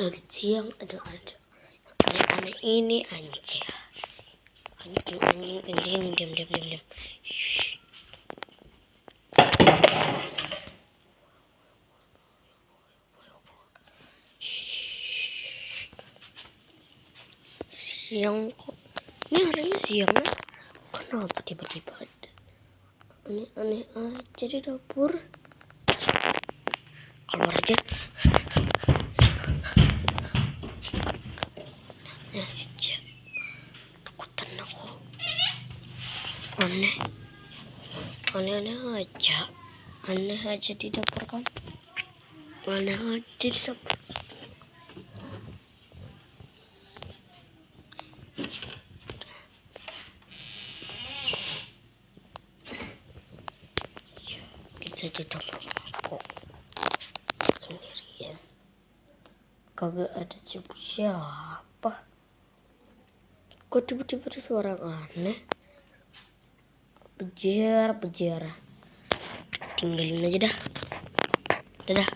lagi siang ada aneh-aneh ini anjing diam. Siang kok ini harinya siang ya? Kenapa tiba-tiba ada aneh-aneh aja di dapur? Keluar aja. Ya aja. Takutan aku. Aneh aja di dapur kan? Aneh aja di dapur. Kita di dapur kok sendirian. Kagak ada siapa. Kok tiba-tiba ada suara aneh? Bejar. Tinggalin aja dah. Dadah.